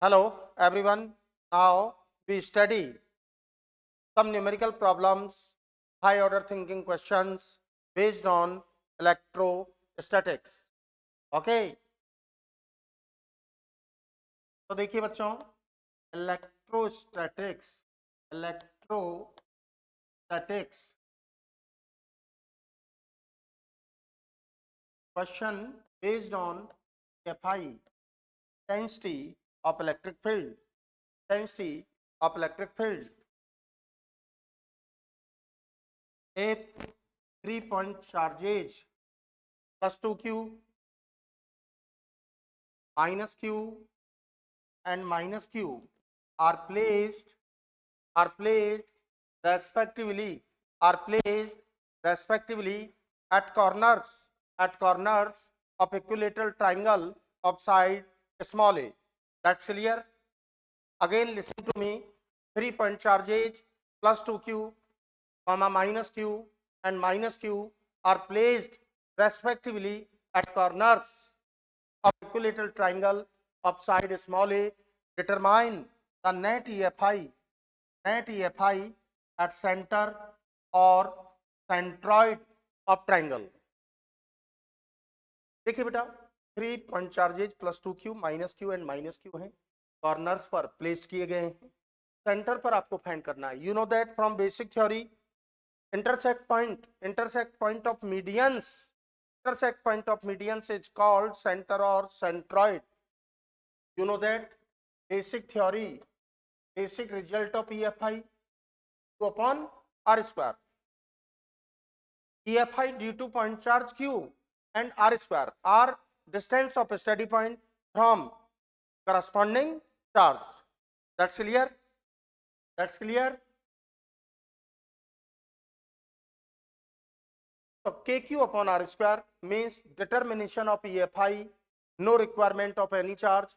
Hello everyone. Now we study some numerical problems, high order thinking questions based on electrostatics. Okay. तो देखिए बच्चों, electrostatics question based on Fi, density of electric field, a 3-point charge plus 2q minus q and minus q are placed respectively at corners of equilateral triangle of side small a. That's clear. Again listen to me. 3-point charges plus 2q comma minus q and minus q are placed respectively at corners of equilateral triangle of side small a. Determine the net EFI at center or centroid of triangle. देखिए बेटा, 3-point charges plus 2q minus q and minus q है, corners पर placed किए गए हैं, centre पर आपको find करना है. You know that from basic theory intersect point of medians is called center or centroid. You know that basic theory, basic result of EFI 2 upon r square. EFI due to point charge q and r square are distance of a steady point from corresponding charge. That's clear. So kq upon r square means determination of EFI, no requirement of any charge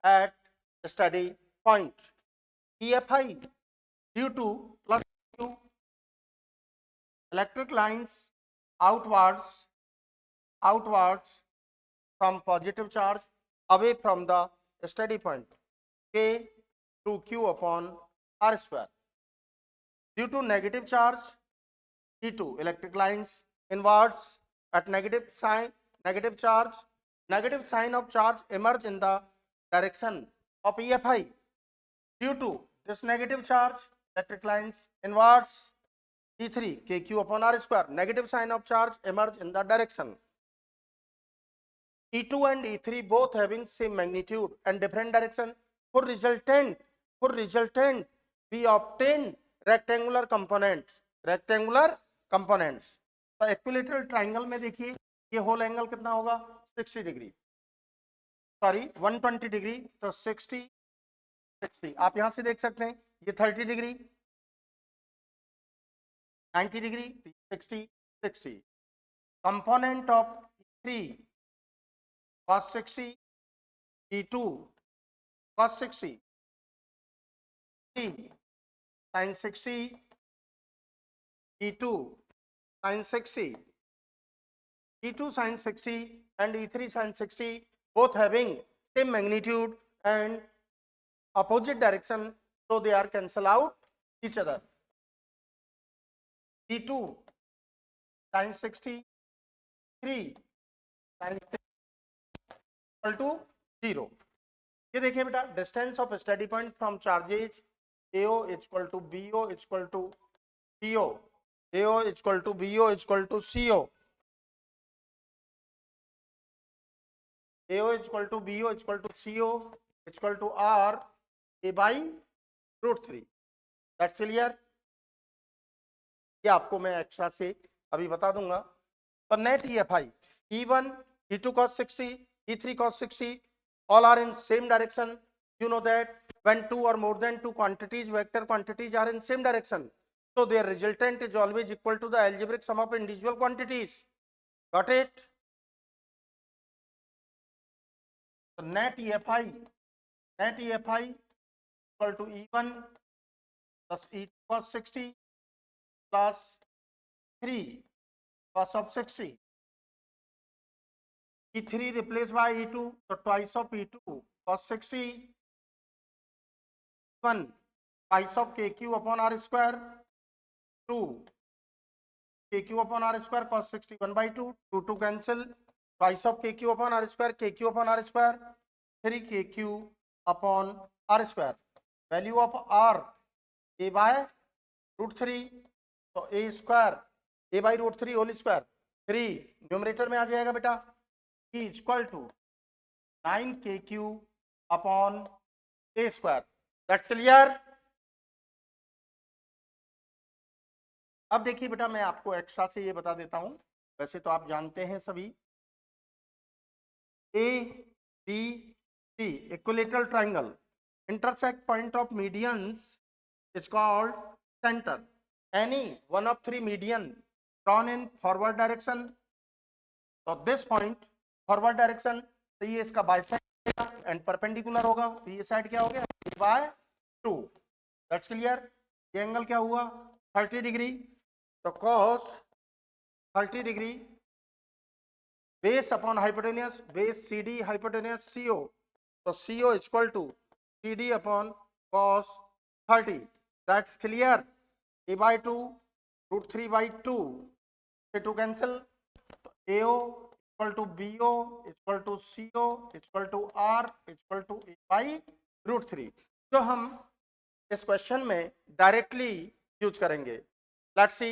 at steady point. EFI due to plus q, electric lines outwards from positive charge away from the steady point, k to q upon r square. Due to negative charge E2, electric lines inwards at negative sign of charge emerge in the direction of EFI. Due to this negative charge, electric lines inwards E3 kq upon r square, negative sign of charge emerge in the direction. E2 and E3 both having same magnitude and different direction. For resultant we obtain rectangular components. तो equilateral triangle में देखिए ये whole angle कितना होगा 60 degree, sorry 120 degree, तो 60 आप यहां से देख सकते हैं. ये 30 degree, 90 degree, 60. Component of 3 cos 60, E2 cos 60, 3 sin 60, E2 sin 60, E2 sin 60 and E3 sin 60 both having same magnitude and opposite direction, so they are cancel out each other. E2 sin 60, 3 sin 60 equal to 0. ये देखिए बेटा, distance of study point from charges AO equal to BO equal to CO, AO equal to BO equal to CO, AO equal to BO equal to CO equal to R A by √3. That's clear. ये आपको मैं extra से अभी बता दूंगा. तो net EFI E1 E2 cos 60, E3 cos 60 all are in same direction. You know that when two or more than two quantities, vector quantities are in same direction, so their resultant is always equal to the algebraic sum of individual quantities. Got it? So net EFI equal to E1 plus E2 cos 60 plus 3 cos of 60. E3 replaced by E2, so twice of E2 cos 60 1 pies of K Q upon R square 2 K Q upon R square cos 60 1 by 2 2 cancel pies of K Q upon R square K Q upon R square 3 K Q upon R square value of R A by √3 तो A square A by √3 whole square 3 numerator में आ जाएगा बेटा equal to 9 K Q upon A square that's clear. अब देखिए बेटा मैं आपको एक्स्ट्रा से ये बता देता हूं, वैसे तो आप जानते हैं सभी, A B C equilateral triangle intersect point of medians is called centre. Any one of 3 median drawn in forward direction, तो दिस पॉइंट फॉरवर्ड डायरेक्शन, तो ये इसका बाइसेक्ट एंड परपेंडिकुलर होगा, तो ये साइड क्या हो गया बाय 2 दैट्स क्लियर। ये एंगल क्या हुआ 30 डिग्री, तो cos 30 degree base upon hypotenuse base C D hypotenuse C O, तो C O equal to C D upon cos 30 that's clear. A by 2 √3 by 2 से 2 कैंसिल, तो A O equal to B O equal to C O equal to R equal to A by √3, जो हम इस question में directly use करेंगे। Let's see.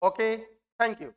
Okay, thank you.